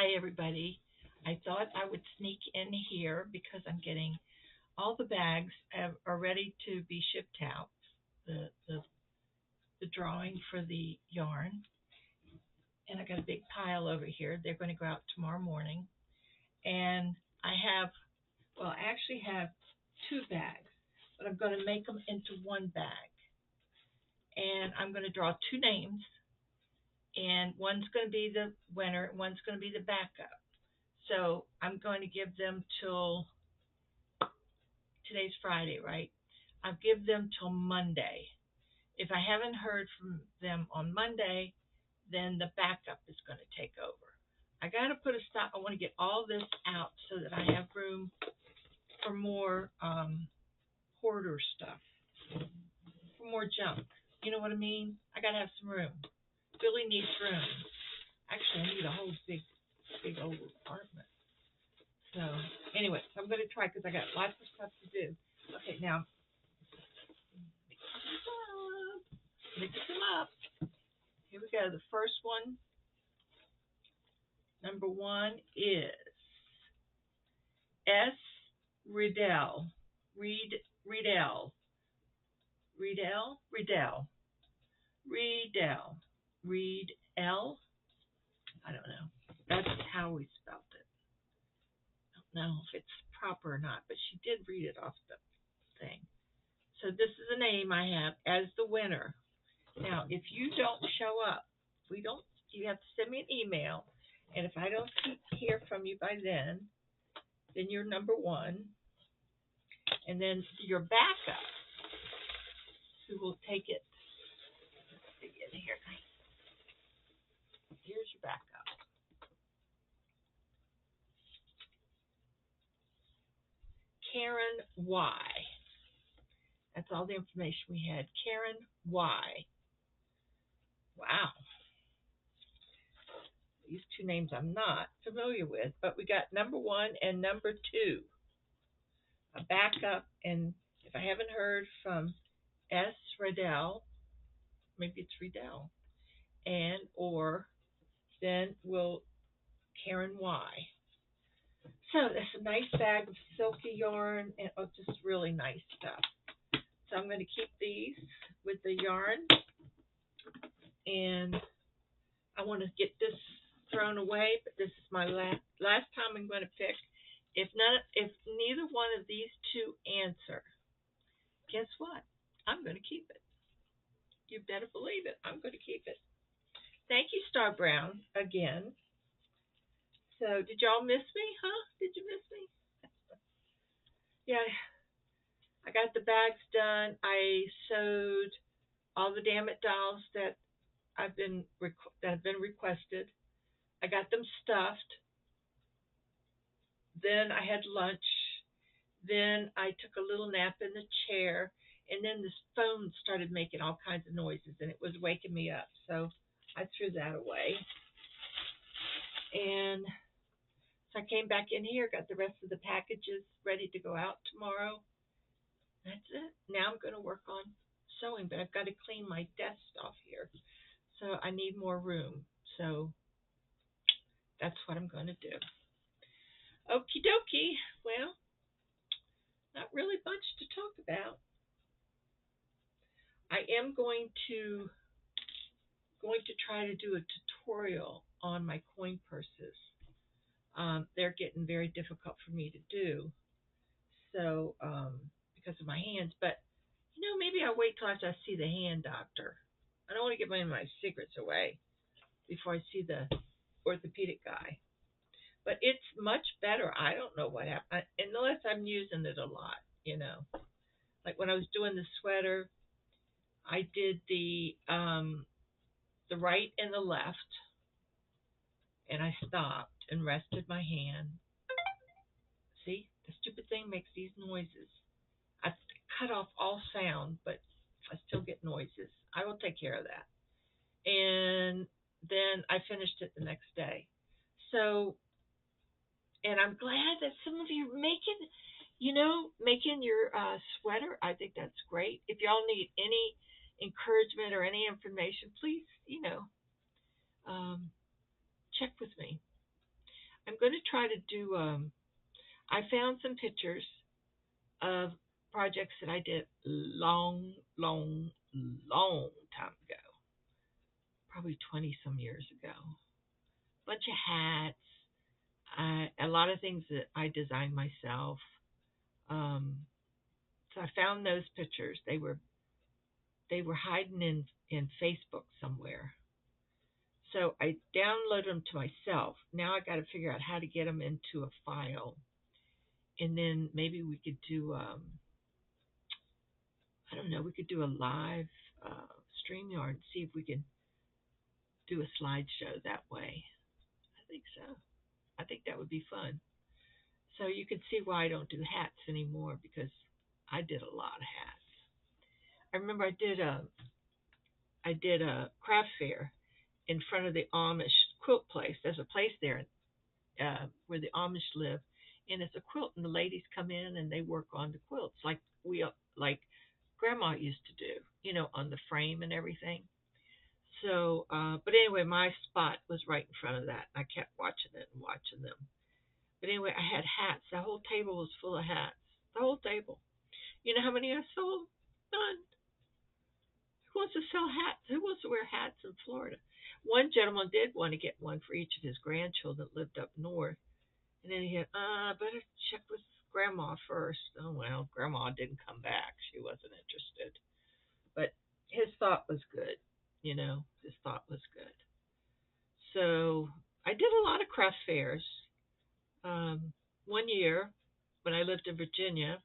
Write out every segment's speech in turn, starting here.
Hi, everybody. I thought I would sneak in here because I'm getting all the bags are ready to be shipped out. The, the the drawing for the yarn, and I got a big pile over here. They're going to go out tomorrow morning, and I have I actually have two bags, but I'm going to make them into one bag, and I'm going to draw two names, and one's going to be the winner, and one's going to be the backup. So I'm going to give them till today's Friday, right? I'll give them till Monday. If I haven't heard from them on Monday, then the backup is going to take over. I got to put a stop. I want to get all this out so that I have room for more hoarder stuff, for more junk. You know what I mean? I got to have some room. Billy needs room. Actually, I need a whole big old apartment. So anyway, so I'm going to try because I got lots of stuff to do. Okay, now mix them up. Here we go. The first one, number one is S. Riddell. Riddell. Riddell. Riddell. Riddell. Reed L. I don't know. That's how we spelled it. I don't know if it's proper or not, but she did read it off the thing. So this is the name I have as the winner. Now, if you don't show up, you have to send me an email, and if I don't hear from you by then you're number one, and then your backup, who will take it. Let's see in here. Here's your backup. Karen Y. That's all the information we had. Karen Y. Wow. These two names I'm not familiar with, but we got number one and number two. A backup, and if I haven't heard from S. Riddell, maybe it's Riddell, and or then we'll Karen Y. So that's a nice bag of silky yarn and just really nice stuff. So I'm going to keep these with the yarn, and I want to get this thrown away, but this is my last time I'm going to pick. If neither one of these two answer, guess what? I'm going to keep it. You better believe it. I'm going to keep it. Thank you, Star Brown, again. So, did y'all miss me? Huh? Did you miss me? Yeah, I got the bags done. I sewed all the Damn It dolls that have been requested. I got them stuffed. Then I had lunch. Then I took a little nap in the chair, and then this phone started making all kinds of noises, and it was waking me up. So I threw that away. And so I came back in here, got the rest of the packages ready to go out tomorrow. That's it. Now I'm going to work on sewing, but I've got to clean my desk off here. So I need more room. So that's what I'm going to do. Okie dokie. Well, not really much to talk about. I am going to try to do a tutorial on my coin purses. They're getting very difficult for me to do, so because of my hands. But maybe I'll wait till after I see the hand doctor. I don't want to give any of my secrets away before I see the orthopedic guy. But it's much better. I don't know what happened, unless I'm using it a lot. Like when I was doing the sweater, I did the right and the left, and I stopped and rested my hand. See, the stupid thing makes these noises. I cut off all sound, but I still get noises. I will take care of that. And then I finished it the next day. So, and I'm glad that some of you are making your sweater. I think that's great. If y'all need any encouragement or any information, please, check with me. going to try to do. I found some pictures of projects that I did long, long, long time ago, probably 20 some years ago. Bunch of hats, a lot of things that I designed myself. Um, so I found those pictures. They were hiding in Facebook somewhere. So I downloaded them to myself. Now I got to figure out how to get them into a file, and then maybe we could do I don't know, we could do a live StreamYard and see if we can do a slideshow that way. I think so. I think that would be fun. So you can see why I don't do hats anymore, because I did a lot of hats. I remember I did a craft fair in front of the Amish quilt place. There's a place there where the Amish live, and it's a quilt, and the ladies come in and they work on the quilts like Grandma used to do, on the frame and everything. So, but anyway, my spot was right in front of that. I kept watching it and watching them. But anyway, I had hats. The whole table was full of hats. The whole table. You know how many I sold? None. Who wants to sell hats? Who wants to wear hats in Florida? One gentleman did want to get one for each of his grandchildren that lived up north. And then he had, better check with Grandma first. Oh, well, Grandma didn't come back. She wasn't interested. But his thought was good. His thought was good. So I did a lot of craft fairs. One year, when I lived in Virginia,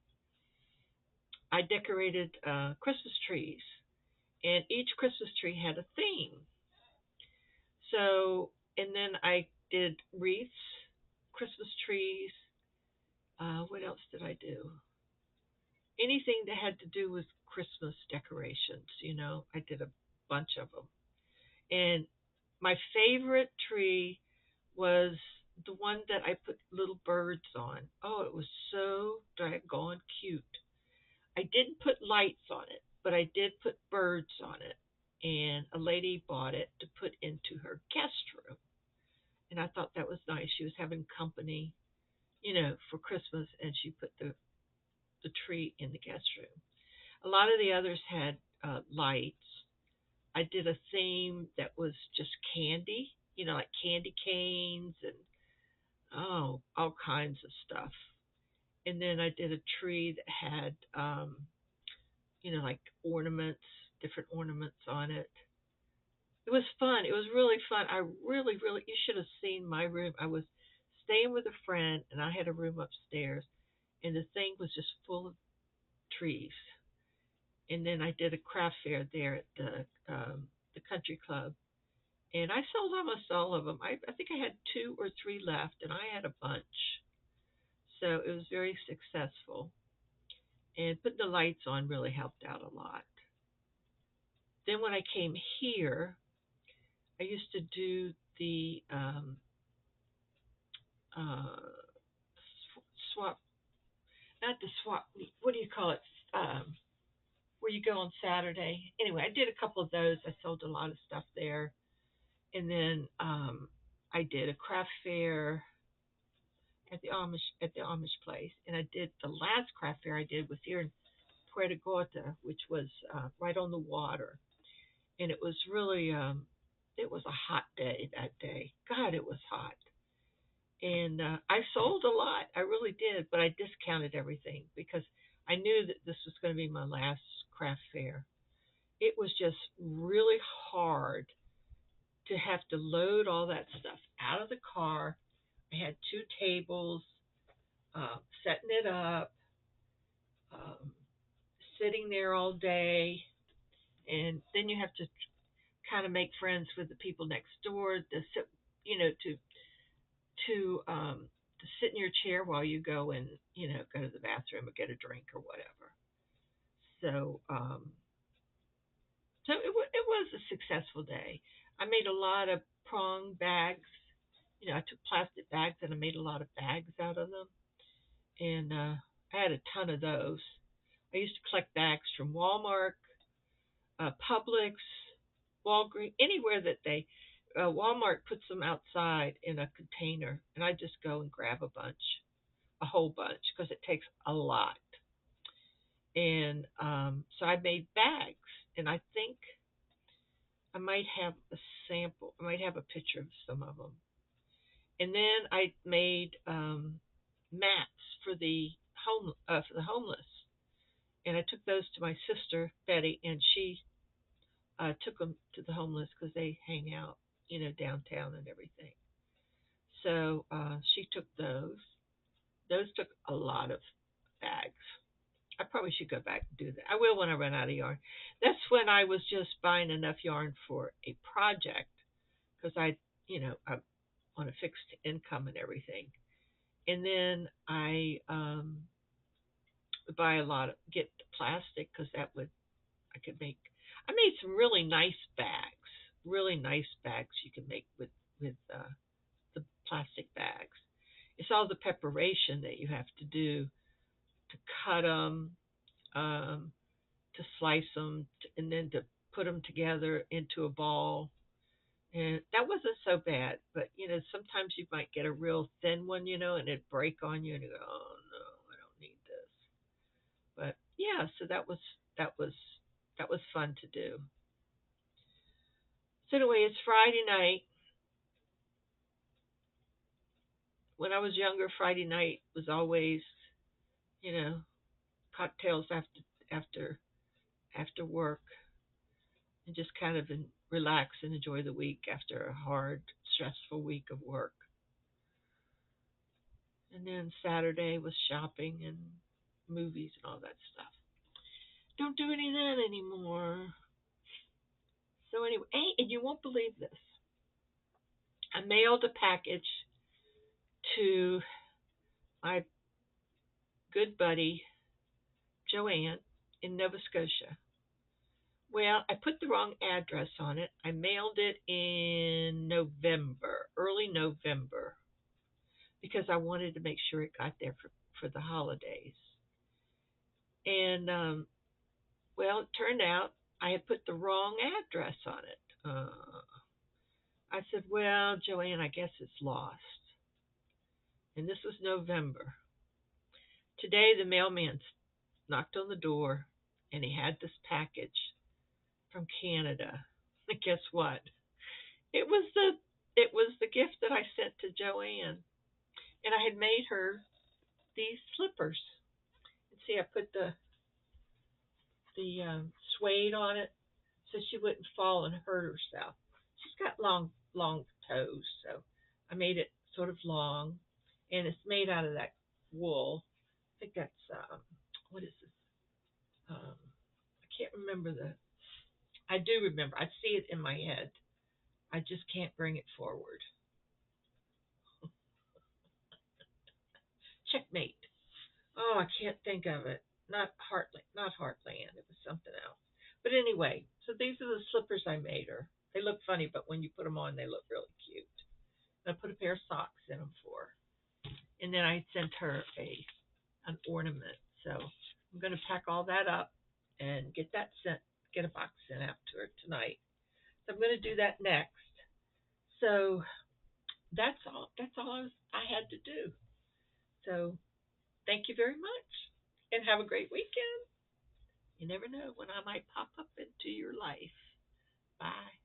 I decorated Christmas trees, and each Christmas tree had a theme. So, and then I did wreaths, Christmas trees. What else did I do? Anything that had to do with Christmas decorations, I did a bunch of them. And my favorite tree was the one that I put little birds on. Oh, it was so daggone cute. I didn't put lights on it, but I did put birds on it. And a lady bought it to put into her guest room. And I thought that was nice. She was having company, for Christmas, and she put the tree in the guest room. A lot of the others had lights. I did a theme that was just candy, like candy canes and all kinds of stuff. And then I did a tree that had, like ornaments, different ornaments on it. It was fun. It was really fun. I really, really, you should have seen my room. I was staying with a friend, and I had a room upstairs, and the thing was just full of trees. And then I did a craft fair there at the country club, and I sold almost all of them. I think I had 2 or 3 left, and I had a bunch. So it was very successful. And putting the lights on really helped out a lot. Then when I came here, I used to do the uh, swap, not the swap meet. What do you call it? Where you go on Saturday. Anyway, I did a couple of those. I sold a lot of stuff there. And then I did a craft fair at the Amish place. And I did the last craft fair I did was here in Puerto Gorda, which was right on the water. And it was really it was a hot day that day. God, it was hot. And I sold a lot. I really did, but I discounted everything because I knew that this was going to be my last craft fair. It was just really hard to have to load all that stuff out of the car. I had 2 tables, setting it up, um, sitting there all day, and then you have to kind of make friends with the people next door to sit, to to sit in your chair while you go and go to the bathroom or get a drink or whatever. So it was a successful day. I made a lot of prong bags. I took plastic bags and I made a lot of bags out of them, and I had a ton of those. I used to collect bags from Walmart, Publix, Walgreens, anywhere that they Walmart puts them outside in a container, and I just go and grab a whole bunch, because it takes a lot. And so I made bags, and I think I might have a sample. I might have a picture of some of them. And then I made mats for the homeless, and I took those to my sister Betty, and she took them to the homeless because they hang out, downtown and everything. So she took those. Those took a lot of bags. I probably should go back and do that. I will when I run out of yarn. That's when I was just buying enough yarn for a project, because I want a fixed income and everything. And then I buy a lot of get plastic, because that would I could make. I made some really nice bags you can make with the plastic bags. It's all the preparation that you have to do to cut them, um, to slice them, and then to put them together into a ball. And that wasn't so bad, but sometimes you might get a real thin one, and it'd break on you, and you go, "Oh no, I don't need this." But yeah, so that was that was fun to do. So anyway, it's Friday night. When I was younger, Friday night was always, you know, cocktails after after work, and just kind of relax and enjoy the week after a hard, stressful week of work. And then Saturday was shopping and movies and all that stuff. Don't do any of that anymore. So anyway, hey, and you won't believe this. I mailed a package to my good buddy Joanne in Nova Scotia. Well, I put the wrong address on it. I mailed it in November, early November, because I wanted to make sure it got there for the holidays. And well, it turned out I had put the wrong address on it. I said, "Well, Joanne, I guess it's lost." And this was November. Today, the mailman knocked on the door, and he had this package from Canada. And guess what? It was the gift that I sent to Joanne, and I had made her these slippers. And see, I put the suede on it so she wouldn't fall and hurt herself. She's got long toes, so I made it sort of long, and it's made out of that wool. I think that's what is this? I can't remember the. I do remember. I see it in my head. I just can't bring it forward. Checkmate. Oh, I can't think of it. Not Heartland. Not Heartland. It was something else. But anyway, so these are the slippers I made her. They look funny, but when you put them on, they look really cute. And I put a pair of socks in them for her. And then I sent her an ornament. So I'm going to pack all that up and get a box sent out to her tonight. So I'm going to do that next. So that's all. That's all I had to do. So thank you very much, and have a great weekend. You never know when I might pop up into your life. Bye.